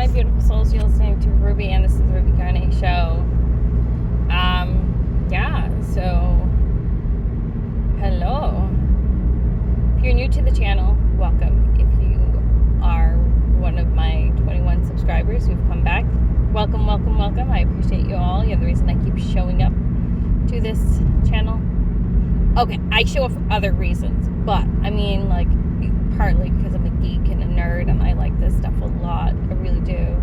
my beautiful souls. You're listening to Ruby, and this is the Ruby Q&A show. So hello. If you're new to the channel, welcome. If you are one of my 21 subscribers who've come back, welcome. I appreciate you all. You're the reason I keep showing up to this channel. Okay, I show up for other reasons, but I mean, like, partly because I'm a geek and a nerd and I like this stuff a lot. I really do.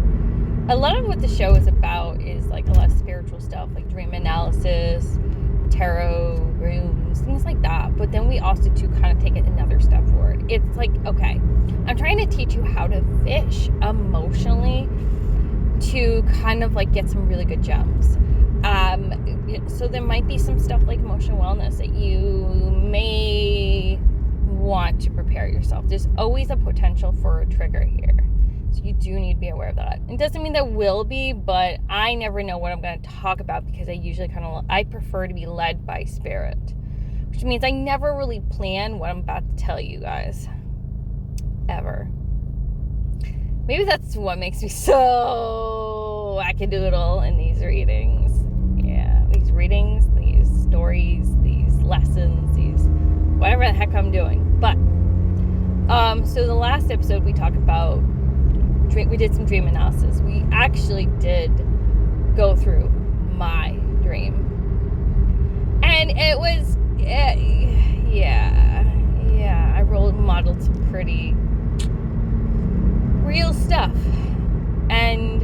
A lot of what the show is about is like a lot of spiritual stuff, like dream analysis, tarot, runes, things like that. But then we also do kind of take it another step forward. It's like, okay, I'm trying to teach you how to fish emotionally to kind of like get some really good gems. So there might be some stuff like emotional wellness that you may want to prepare yourself. There's always a potential for a trigger here. So you do need to be aware of that. It doesn't mean there will be, but I never know what I'm going to talk about because I usually I prefer to be led by spirit, which means I never really plan what I'm about to tell you guys. Ever. Maybe that's what makes me so wackadoodle in these readings. Yeah, these readings, these stories, these lessons, these whatever the heck I'm doing. But so the last episode we talked about we did some dream analysis. We actually did go through my dream, and it was I modeled some pretty real stuff, and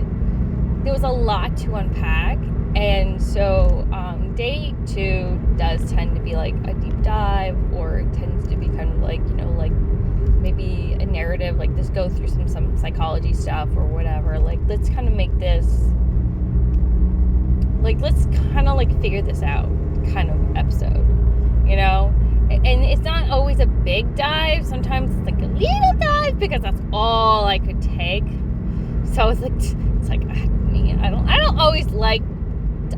there was a lot to unpack. And so day 2 does tend to be like a deep dive, or it tends to be kind of like, like maybe a narrative, like just go through some psychology stuff or whatever. Like, let's kind of make this, like, let's kind of like figure this out kind of episode, and it's not always a big dive. Sometimes it's like a little dive because that's all I could take. So it's like me. I don't always like.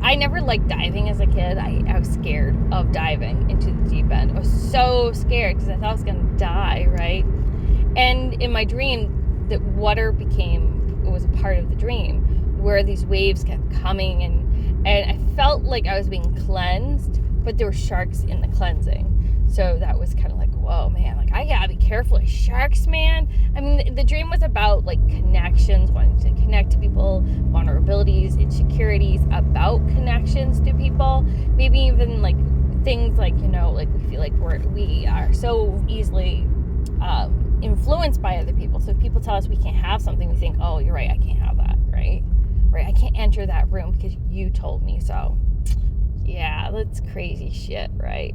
I never liked diving as a kid. I was scared of diving into the deep end. I was so scared because I thought I was going to die, right? And in my dream, the water was a part of the dream, where these waves kept coming, and I felt like I was being cleansed, but there were sharks in the cleansing. So that was kind of like, whoa, man, like, I gotta be careful of sharks, man. I mean, the dream was about, like, connections, wanting to connect to people, vulnerabilities, insecurities about connections to people. Maybe even, like, things like, like, we feel like we are so easily influenced by other people. So if people tell us we can't have something, we think, oh, you're right, I can't have that, right? Right, I can't enter that room because you told me so. Yeah, that's crazy shit, right?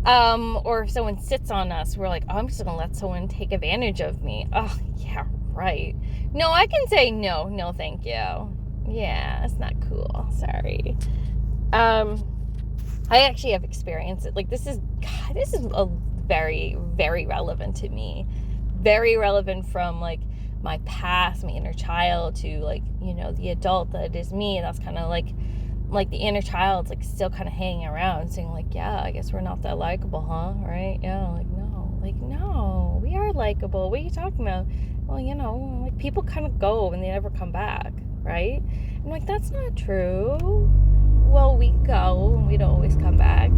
Or if someone sits on us, we're like, oh, I'm just gonna let someone take advantage of me. Oh, yeah, right. No, I can say no, thank you. Yeah, that's not cool. Sorry. I actually have experienced it. Like, this is a very, very relevant to me. Very relevant from, like, my past, my inner child, to, like, the adult that is me. And that's kind of like the inner child's like still kind of hanging around saying, like, yeah, I guess we're not that likable, huh? Right? Yeah, no, we are likable. What are you talking about? Well, like, people kind of go and they never come back, right? I'm like, that's not true. Well, we go and we don't always come back.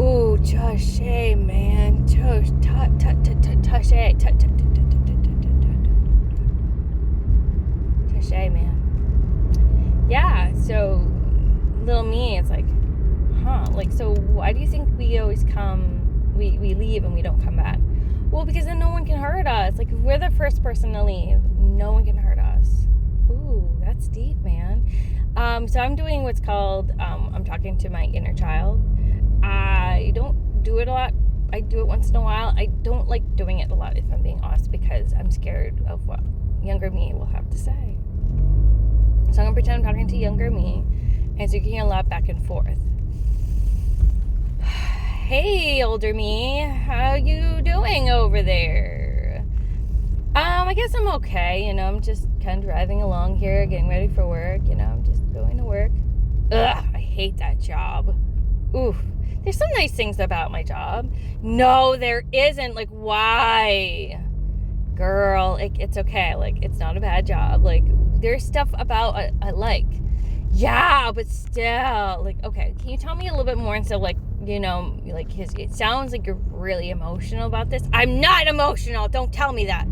Ooh, touche, man. Touche, man. Yeah, so little me, it's like, like, so why do you think we always we leave and we don't come back? Well, because then no one can hurt us. Like, if we're the first person to leave, no one can hurt us. Ooh, that's deep, man. So I'm doing what's called, I'm talking to my inner child. I don't do it a lot. I do it once in a while. I don't like doing it a lot, if I'm being honest, because I'm scared of what younger me will have to say. So I'm going to pretend I'm talking to younger me, and so you can hear a lot back and forth. Hey, older me, how you doing over there? I guess I'm okay, I'm just kind of driving along here, getting ready for work, I'm just going to work. Ugh, I hate that job. Oof. There's some nice things about my job. No, there isn't. Like, why? girl, like, it's okay. Like, it's not a bad job. Like, there's stuff about I like. Yeah, but still, like, okay, can you tell me a little bit more instead of, like, like it sounds like you're really emotional about this. I'm not emotional. Don't tell me that.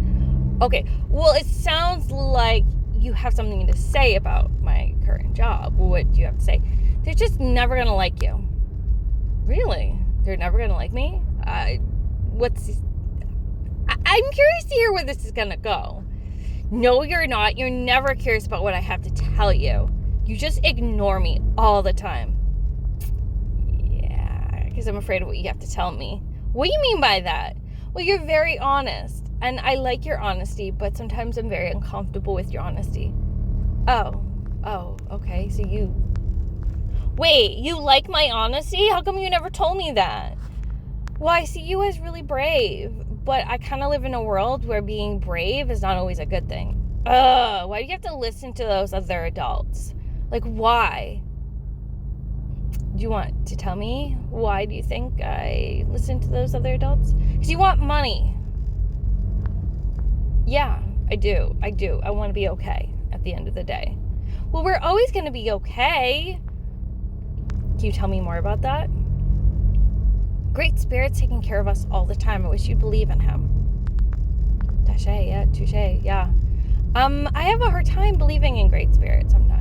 Okay, well, it sounds like you have something to say about my current job. What do you have to say? They're just never going to like you. Really? They're never going to like me? I'm curious to hear where this is going to go. No, you're not. You're never curious about what I have to tell you. You just ignore me all the time. Yeah, because I'm afraid of what you have to tell me. What do you mean by that? Well, you're very honest, and I like your honesty, but sometimes I'm very uncomfortable with your honesty. Oh, okay, so Wait, you like my honesty? How come you never told me that? Well, I see you as really brave, but I kind of live in a world where being brave is not always a good thing. Why do you have to listen to those other adults? Like, why? Do you want to tell me why do you think I listen to those other adults? Because you want money. Yeah, I do. I want to be okay at the end of the day. Well, we're always going to be okay. Can you tell me more about that? Great Spirit's taking care of us all the time. I wish you'd believe in him. Touche, yeah. I have a hard time believing in Great Spirit sometimes.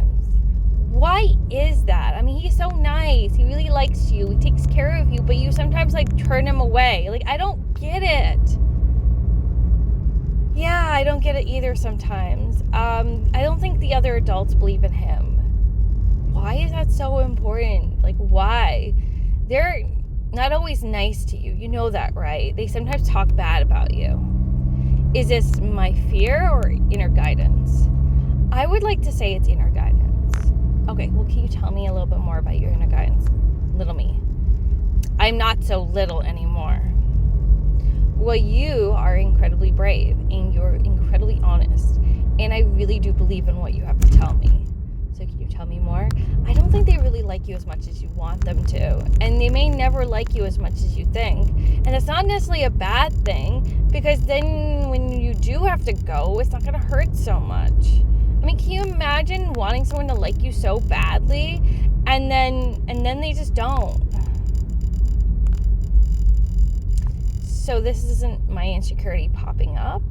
Why is that? I mean, he's so nice. He really likes you. He takes care of you, but you sometimes, like, turn him away. Like, I don't get it. Yeah, I don't get it either sometimes. I don't think the other adults believe in him. Why is that so important? Like, why? They're not always nice to you. You know that, right? They sometimes talk bad about you. Is this my fear or inner guidance? I would like to say it's inner guidance. Okay, well, can you tell me a little bit more about your inner guidance? Little me. I'm not so little anymore. Well, you are incredibly brave and you're incredibly honest. And I really do believe in what you have to tell me. So can you tell me more? I don't think they really like you as much as you want them to. And they may never like you as much as you think. And it's not necessarily a bad thing, because then when you do have to go, it's not going to hurt so much. I mean, can you imagine wanting someone to like you so badly and then they just don't? So this isn't my insecurity popping up.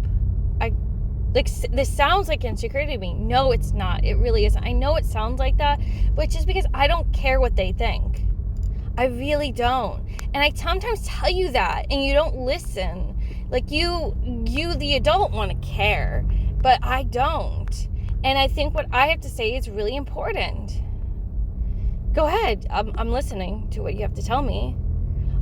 This sounds like insecurity to me. No, it's not. It really isn't. I know it sounds like that, but it's just because I don't care what they think. I really don't. And I sometimes tell you that, and you don't listen. Like, you the adult, want to care, but I don't. And I think what I have to say is really important. Go ahead. I'm listening to what you have to tell me.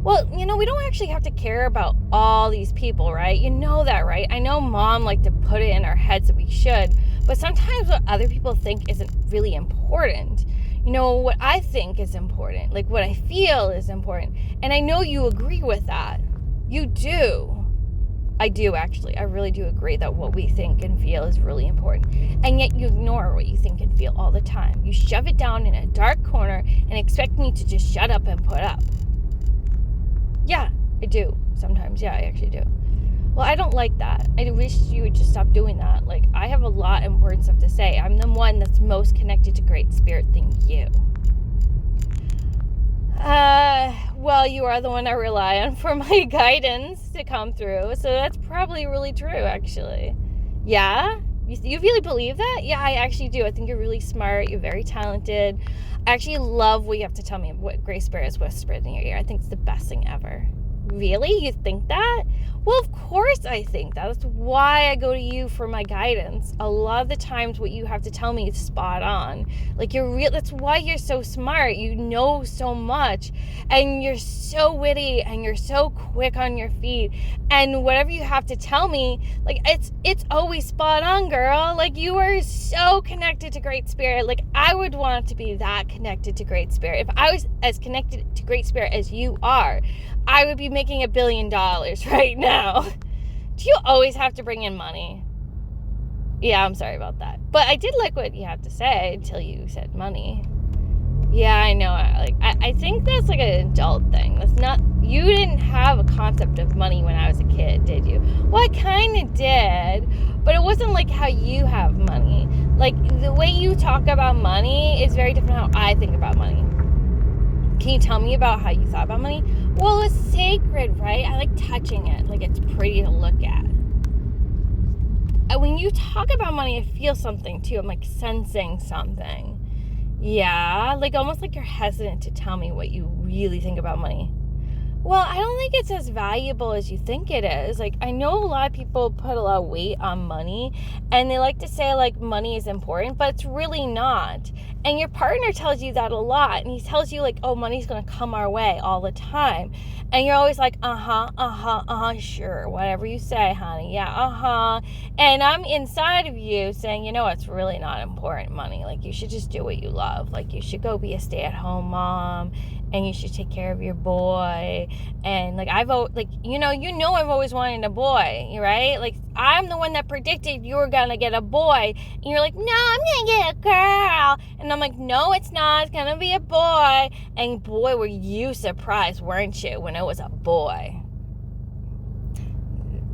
Well, we don't actually have to care about all these people, right? You know that, right? I know Mom liked to put it in our heads that we should, but sometimes what other people think isn't really important. What I think is important, like what I feel is important. And I know you agree with that. You do. I do, actually. I really do agree that what we think and feel is really important. And yet you ignore what you think and feel all the time. You shove it down in a dark corner and expect me to just shut up and put up. Yeah, I do. Sometimes, yeah, I actually do. Well, I don't like that. I wish you would just stop doing that. Like, I have a lot of important stuff to say. I'm the one that's most connected to Great Spirit. Thank you. Well, you are the one I rely on for my guidance to come through. So that's probably really true, actually. Yeah? You really believe that? Yeah, I actually do. I think you're really smart. You're very talented. I actually love what you have to tell me, what Grace Spirit is whispered in your ear. I think it's the best thing ever. Really? You think that? Well, of course I think that. That's why I go to you for my guidance. A lot of the times what you have to tell me is spot on. Like, that's why you're so smart. You know so much, and you're so witty, and you're so quick on your feet. And whatever you have to tell me, like, it's always spot on, girl. Like, you are so connected to Great Spirit. Like, I would want to be that connected to Great Spirit. If I was as connected to Great Spirit as you are, I would be making $1 billion right now. Do you always have to bring in money? Yeah, I'm sorry about that. But I did like what you have to say until you said money. Yeah, I know. I think that's like an adult thing. That's not. You didn't have a concept of money when I was a kid, did you? Well, I kind of did, but it wasn't like how you have money. Like the way you talk about money is very different how I think about money. Can you tell me about how you thought about money? Well, it's sacred, right? I like touching it. Like it's pretty to look at. And when you talk about money, I feel something too. I'm like sensing something. Yeah, like almost like you're hesitant to tell me what you really think about money. Well, I don't think it's as valuable as you think it is. Like, I know a lot of people put a lot of weight on money, and they like to say, like, money is important, but it's really not. And your partner tells you that a lot, and he tells you, like, oh, money's going to come our way all the time. And you're always like, sure, whatever you say, honey, yeah, And I'm inside of you saying, you know, it's really not important, money. Like, you should just do what you love. Like, you should go be a stay-at-home mom, and you should take care of your boy. And like I've always wanted a boy, right? Like I'm the one that predicted you were gonna get a boy, and you're like, no, I'm gonna get a girl. And I'm like, no, it's not. It's gonna be a boy. And boy, were you surprised, weren't you, when it was a boy?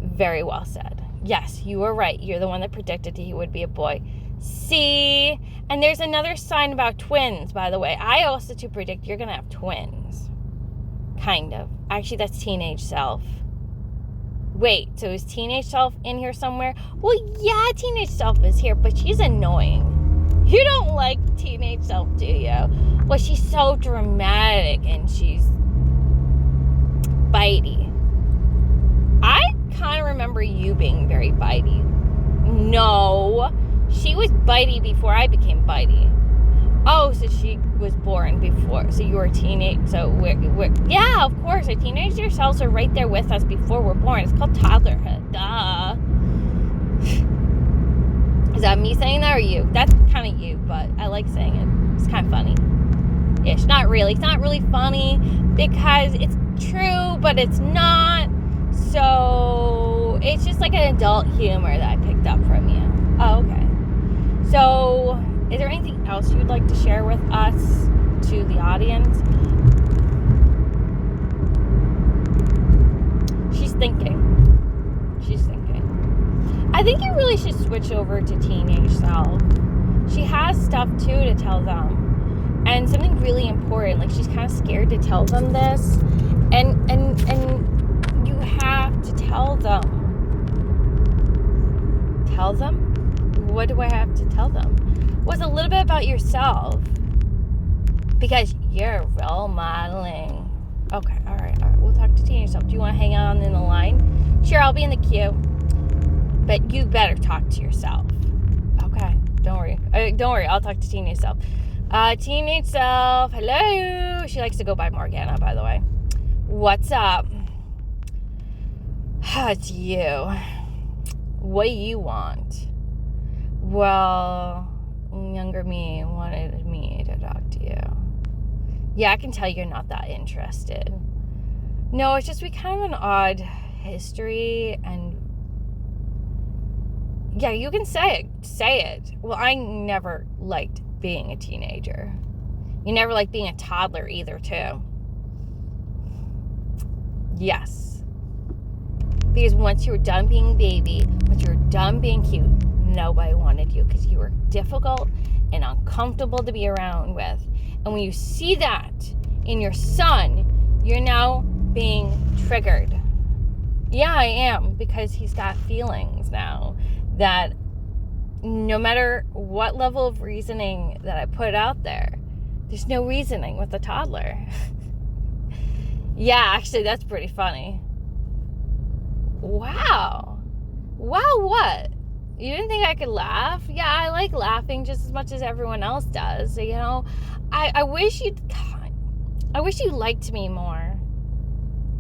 Very well said. Yes, you were right. You're the one that predicted he would be a boy. See? And there's another sign about twins, by the way. I also to predict you're gonna have twins. Kind of. Actually, that's teenage self. Wait, so is teenage self in here somewhere? Well, yeah, teenage self is here, but she's annoying. You don't like teenage self, do you? Well, she's so dramatic and she's bitey. I kind of remember you being very bitey. No, she was bitey before I became bitey. Oh, so she was born before. So you were a teenage. So we're yeah, of course. Our teenager selves are right there with us before we're born. It's called toddlerhood. Duh. Is that me saying that or you? That's kind of you, but I like saying it. It's kind of funny. Ish. Not really. It's not really funny because it's true, but it's not. So it's just like an adult humor that I picked up from you. Oh, okay. So is there anything else you'd like to share with us, to the audience? She's thinking. I think you really should switch over to teenage self. She has stuff too to tell them. And something really important, like she's kind of scared to tell them this. And you have to tell them. Tell them? What do I have to tell them? Was a little bit about yourself, because you're role modeling. Okay, all right. We'll talk to teenage self. Do you want to hang on in the line? Sure, I'll be in the queue, but you better talk to yourself. Okay, don't worry. I'll talk to teenage self. Teenage self, hello. She likes to go by Morgana, by the way. What's up? It's you. What do you want? Well, younger me wanted me to talk to you. Yeah, I can tell you're not that interested. No, it's just we kind of an odd history, and yeah, you can say it. Well, I never liked being a teenager. You never liked being a toddler either, too. Yes. Because once you were done being baby, once you were done being cute, nobody wanted you because you were difficult and uncomfortable to be around with. And when you see that in your son, you're now being triggered. Yeah, I am, because he's got feelings now that no matter what level of reasoning that I put out there, there's no reasoning with a toddler. Yeah, actually, that's pretty funny. Wow, what? You didn't think I could laugh? Yeah, I like laughing just as much as everyone else does. So, I wish you liked me more.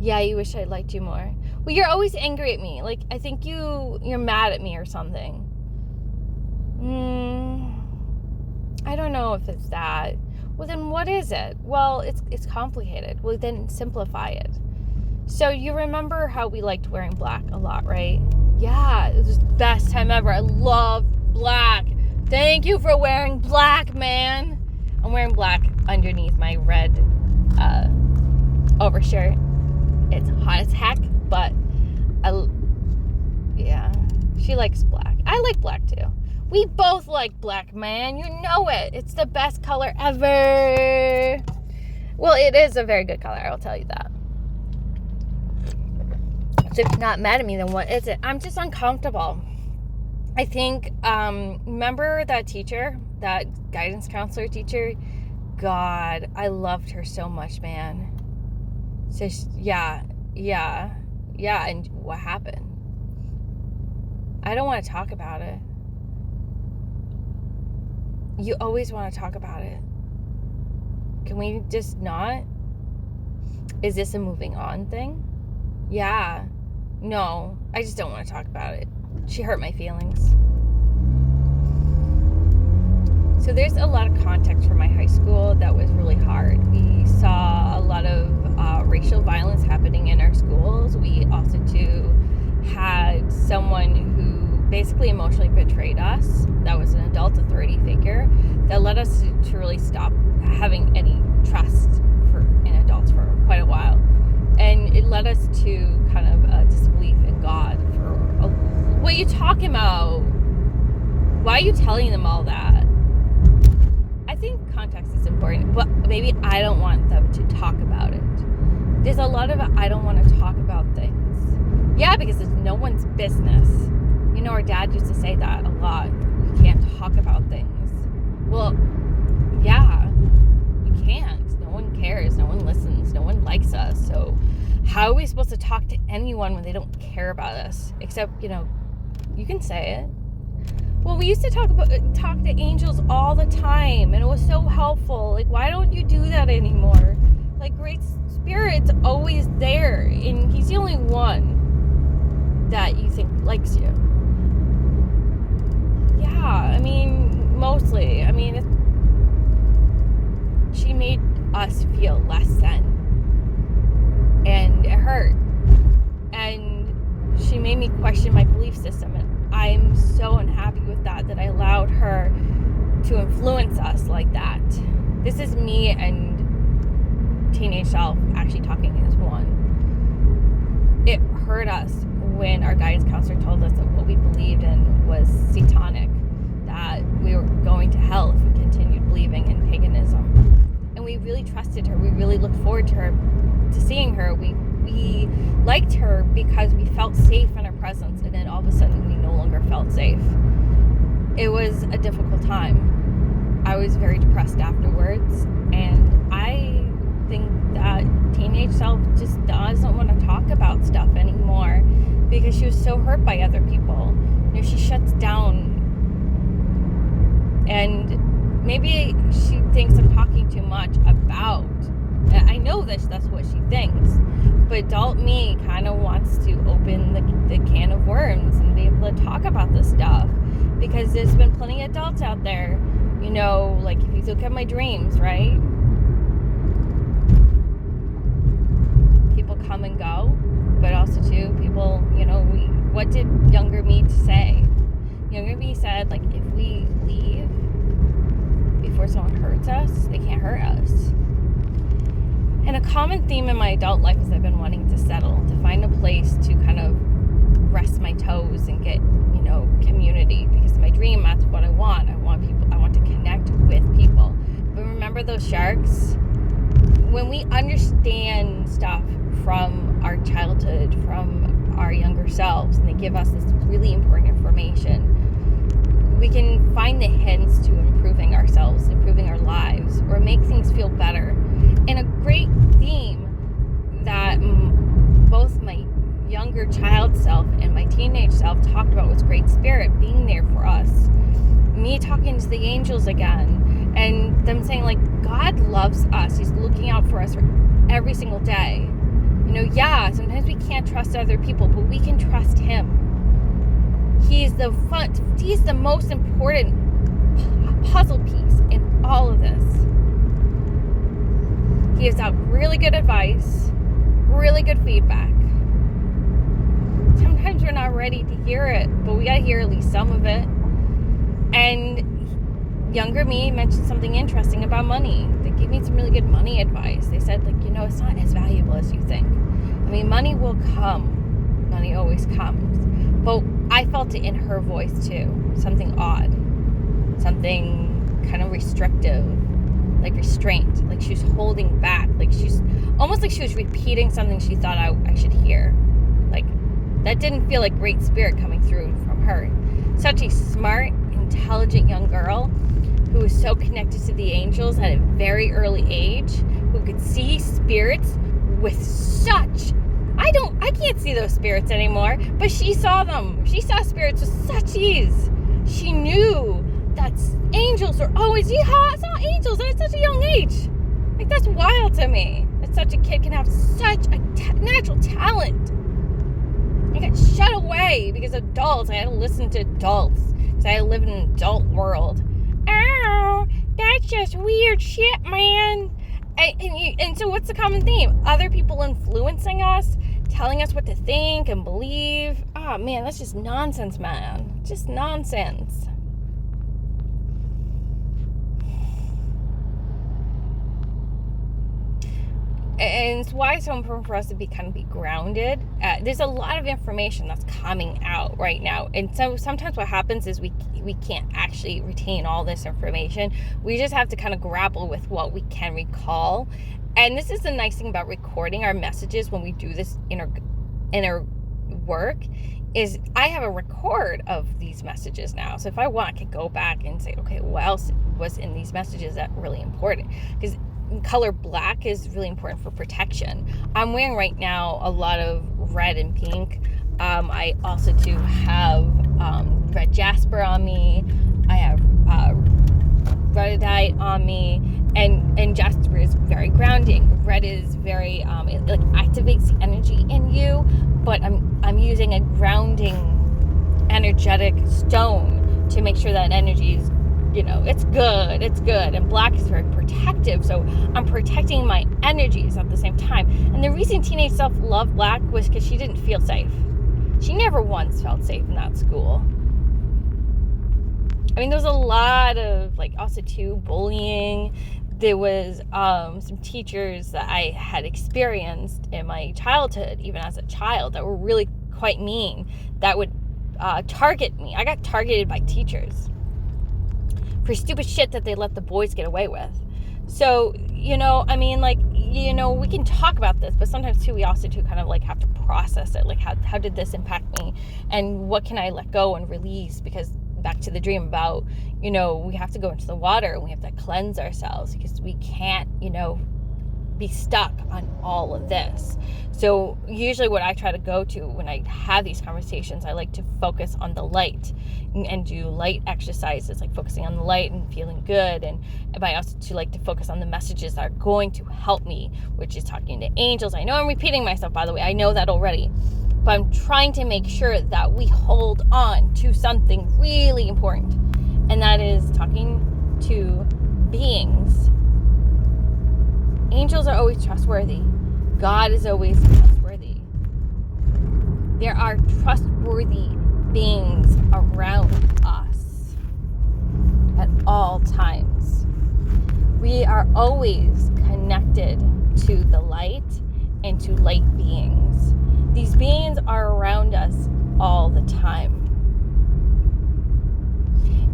Yeah, you wish I liked you more. Well, you're always angry at me. Like, I think you're mad at me or something. I don't know if it's that. Well, then what is it? Well, it's complicated. Well, then simplify it. So you remember how we liked wearing black a lot, right? Yeah, it was the best time ever. I loved black. Thank you for wearing black, man. I'm wearing black underneath my red overshirt. It's hot as heck, but she likes black. I like black too. We both like black, man. You know it. It's the best color ever. Well, it is a very good color, I'll tell you that. So if you're not mad at me, then what is it? I'm just uncomfortable. I think, remember that teacher, that guidance counselor teacher? God, I loved her so much, man. So, yeah, and what happened? I don't want to talk about it. You always want to talk about it. Can we just not? Is this a moving on thing? Yeah. No, I just don't want to talk about it. She hurt my feelings. So there's a lot of context from my high school that was really hard. We saw a lot of racial violence happening in our schools. We also too had someone who basically emotionally betrayed us. That was an adult authority figure that led us to really stop having any trust in adults for quite a while. And it led us to kind of a disbelief in God what are you talking about? Why are you telling them all that? I think context is important, but maybe I don't want them to talk about it. There's a lot of I don't want to talk about things. Yeah, because it's no one's business. You know, our dad used to say that a lot. You can't talk about things. Well, yeah, you can't. No one cares. No one listens. No one likes us. So how are we supposed to talk to anyone when they don't care about us? Except, you can say it. Well, we used to talk to angels all the time, and it was so helpful. Like, why don't you do that anymore? Like, Great Spirit's always there, and he's the only one that you think likes you. Yeah, mostly. She made us feel less than, and it hurt. And she made me question my belief system, and I'm so unhappy with that I allowed her to influence us like that. This is me and teenage self actually talking as one. It hurt us when our guidance counselor told us that what we believed in was satanic, that we were going to hell if we continued believing in paganism. And we really trusted her. We really looked forward to seeing her. We liked her because we felt safe in her presence, and then all of a sudden we no longer felt safe. It was a difficult time. I was very depressed afterwards, and I think that teenage self just doesn't want to talk about stuff anymore because she was so hurt by other people. She shuts down, and maybe she thinks I'm talking too much about. I know that's what she thinks, but adult me kind of wants to open the can of worms and be able to talk about this stuff, because there's been plenty of adults out there, like if you look at my dreams, right? People come and go, but also too, people, what did younger me say? Younger me said, like, if we leave before someone hurts us, they can't hurt us. And a common theme in my adult life is I've been wanting to settle, to find a place to kind of rest my toes and get, community, because my dream, that's what I want. I want people, I want to connect with people. But remember those sharks? When we understand stuff from our childhood, from our younger selves, and they give us this really important information, we can find the hints to improving ourselves, improving our lives, or make things feel better. And a great theme that both my younger child self and my teenage self talked about was Great Spirit being there for us. Me talking to the angels again, and them saying, like, God loves us. He's looking out for us every single day. Sometimes we can't trust other people, but we can trust Him. He's the most important puzzle piece in all of this. He gives out really good advice, really good feedback. Sometimes we're not ready to hear it, but we got to hear at least some of it. And younger me mentioned something interesting about money. The gave me some really good money advice. They said, like, it's not as valuable as you think. I mean, money will come. Money always comes. But I felt it in her voice too. Something odd. Something kind of restrictive. Like restraint. Like she was holding back. Like she's almost like she was repeating something she thought I should hear. Like that didn't feel like great spirit coming through from her. Such a smart, intelligent young girl who was so connected to the angels at a very early age, who could see spirits with such... I can't see those spirits anymore, but she saw them. She saw spirits with such ease. She knew that angels are always... I saw angels at such a young age. Like, that's wild to me. That such a kid can have such a natural talent. I got shut away because adults. I had to listen to adults. Because I had to live in an adult world. Oh, that's just weird shit, man. And so what's the common theme? Other people influencing us, telling us what to think and believe. Oh, man, that's just nonsense, man. Just nonsense. And it's why it's so important for us to be grounded. There's a lot of information that's coming out right now. And so sometimes what happens is we can't actually retain all this information. We just have to kind of grapple with what we can recall. And this is the nice thing about recording our messages when we do this inner work, is I have a record of these messages now. So if I want, I can go back and say, okay, what else was in these messages that really important? Because color black is really important for protection. I'm wearing right now a lot of red and pink. I also do have red jasper on me. I have rhodite on me, and jasper is very grounding. Red is very it like activates the energy in you, but I'm using a grounding energetic stone to make sure that energy is, it's good. And black is very protective, so I'm protecting my energies at the same time. And the reason teenage self loved black was because she didn't feel safe. She never once felt safe in that school. I mean, there was a lot of, also too, bullying. There was some teachers that I had experienced in my childhood, even as a child, that were really quite mean, that would target me. I got targeted by teachers for stupid shit that they let the boys get away with. So, we can talk about this, but sometimes too, we also too kind of have to process it. Like, how did this impact me? And what can I let go and release? Because back to the dream about, we have to go into the water and we have to cleanse ourselves, because we can't, be stuck on all of this. So usually what I try to go to when I have these conversations, I like to focus on the light and do light exercises, like focusing on the light and feeling good. And I also like to focus on the messages that are going to help me, which is talking to angels. I know I'm repeating myself, by the way. I know that already. But I'm trying to make sure that we hold on to something really important. And that is talking to beings. Angels are always trustworthy. God is always trustworthy. There are trustworthy beings around us at all times. We are always connected to the light and to light beings. These beings are around us all the time.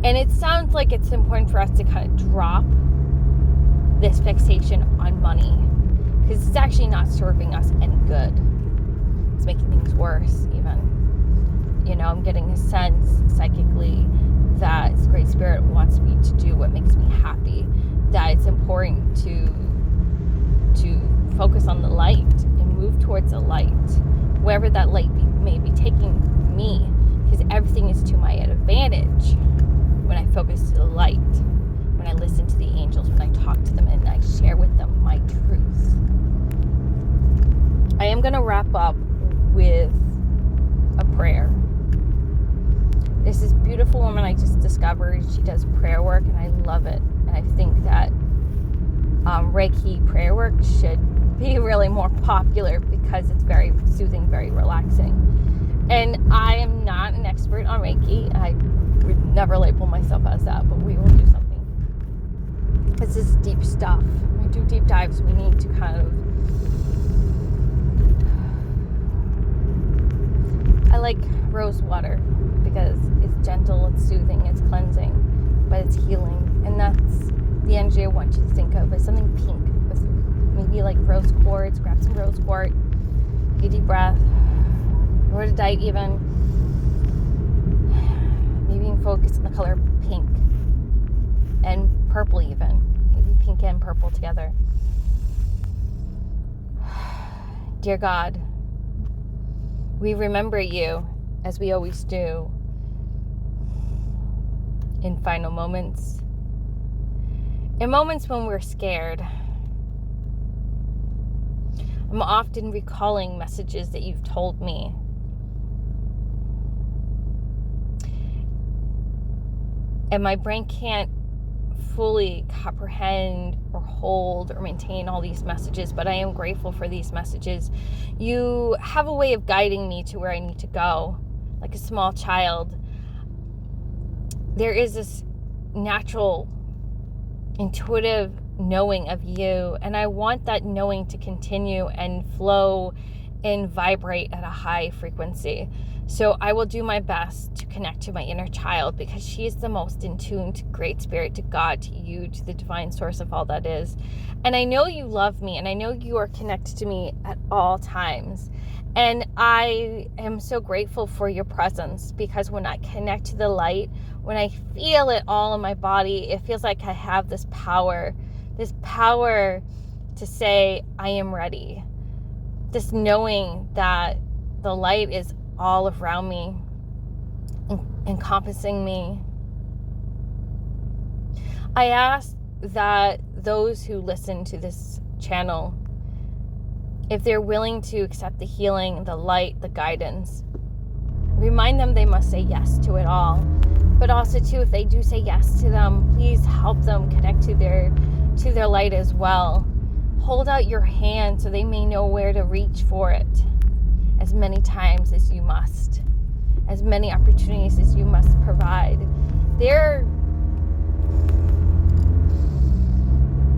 And it sounds like it's important for us to kind of drop this fixation on money, because it's actually not serving us any good. It's making things worse even. I'm getting a sense psychically that Great Spirit wants me to do what makes me happy, that it's important to focus on the light and move towards the light, wherever that light may be taking me, because everything is to my advantage when I focus to the light, when I listen to the angels, when I talk to them and I share with them my truth. I am going to wrap up with a prayer. There's this beautiful woman I just discovered. She does prayer work and I love it. And I think that Reiki prayer work should be really more popular because it's very soothing, very relaxing. And I am not an expert on Reiki. I would never label myself as that, but we will do something. This is deep stuff. When we do deep dives, we need to kind of... I like rose water because it's gentle, it's soothing, it's cleansing, but it's healing. And that's the energy I want you to think of, is something pink with maybe like rose quartz. Grab some rose quartz, take a deep breath, rhododite even. Maybe you can focus on the color pink and purple even. Maybe pink and purple together. Dear God, we remember you, as we always do, in final moments. In moments when we're scared. I'm often recalling messages that you've told me. And my brain can't fully comprehend or hold or maintain all these messages, but I am grateful for these messages. You have a way of guiding me to where I need to go, like a small child. There is this natural, intuitive knowing of you, and I want that knowing to continue and flow and vibrate at a high frequency. So I will do my best to connect to my inner child, because she is the most in tune to Great Spirit, to God, to you, to the divine source of all that is. And I know you love me, and I know you are connected to me at all times. And I am so grateful for your presence, because when I connect to the light, when I feel it all in my body, it feels like I have this power to say, I am ready. This knowing that the light is all around me, encompassing me. I ask that those who listen to this channel, if they're willing to accept the healing, the light, the guidance, remind them they must say yes to it all. But also too, if they do say yes to them, please help them connect to their light as well. Hold out your hand so they may know where to reach for it as many times as you must, as many opportunities as you must provide.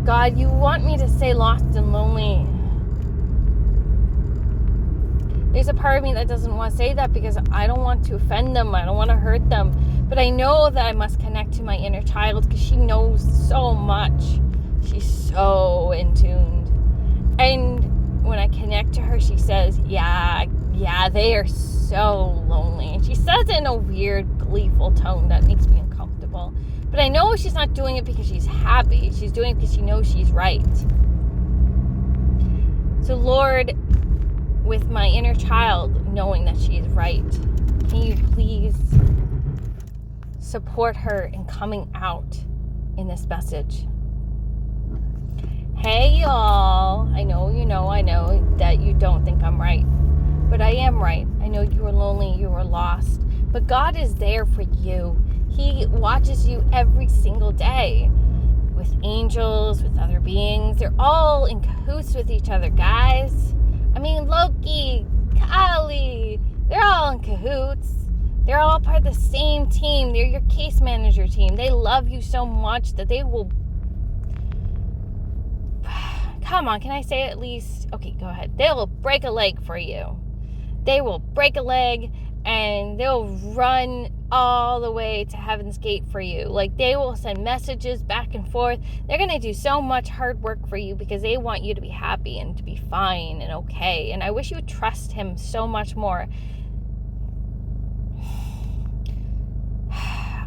God, you want me to say lost and lonely. There's a part of me that doesn't want to say that, because I don't want to offend them. I don't want to hurt them. But I know that I must connect to my inner child, because she knows so much. She's so in tune. And when I connect to her, she says, yeah, they are so lonely. And she says it in a weird, gleeful tone that makes me uncomfortable. But I know she's not doing it because she's happy. She's doing it because she knows she's right. So Lord, with my inner child knowing that she is right, can you please support her in coming out in this message? Hey y'all, I know that you don't think I'm right, but I am right. I know you are lonely, you are lost, but God is there for you. He watches you every single day with angels, with other beings. They're all in cahoots with each other, guys. I mean, Loki, Kali, they're all in cahoots. They're all part of the same team. They're your case manager team. They love you so much that they will... Come on, can I say it at least? Okay, go ahead. They will break a leg for you. They will break a leg and they'll run all the way to Heaven's Gate for you. Like, they will send messages back and forth. They're going to do so much hard work for you because they want you to be happy and to be fine and okay. And I wish you would trust him so much more.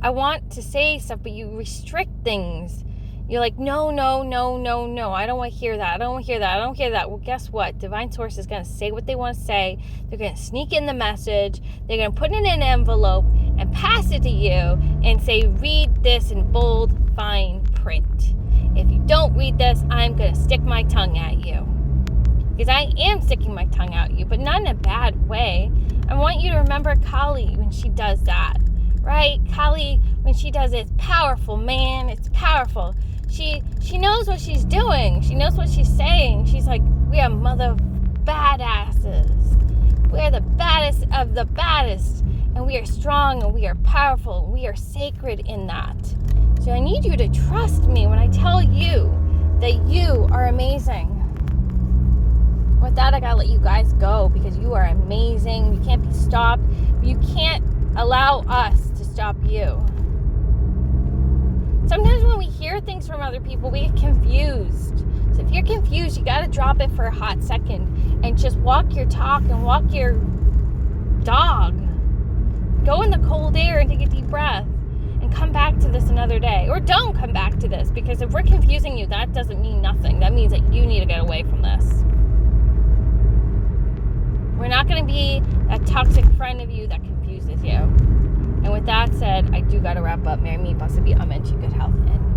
I want to say stuff, but you restrict things. You're like, no. I don't want to hear that. I don't want to hear that. Well, guess what? Divine Source is going to say what they want to say. They're going to sneak in the message. They're going to put it in an envelope and pass it to you and say, read this in bold, fine print. If you don't read this, I'm going to stick my tongue at you. Because I am sticking my tongue at you, but not in a bad way. I want you to remember Kali when she does that. Right? Kali, when she does it, it's powerful, man. It's powerful. She knows what she's doing. She knows what she's saying. She's like, we are mother badasses. We are the baddest of the baddest. And we are strong and we are powerful. And we are sacred in that. So I need you to trust me when I tell you that you are amazing. With that, I gotta let you guys go because you are amazing. You can't be stopped. You can't allow us to stop you. Sometimes when we hear things from other people, we get confused. So if you're confused, you gotta drop it for a hot second and just walk your talk and walk your dog. Go in the cold air and take a deep breath and come back to this another day. Or don't come back to this, because if we're confusing you, that doesn't mean nothing. That means that you need to get away from this. We're not going to be that toxic friend of you that confuses you. And with that said, I do got to wrap up. May me possibly amen to good health and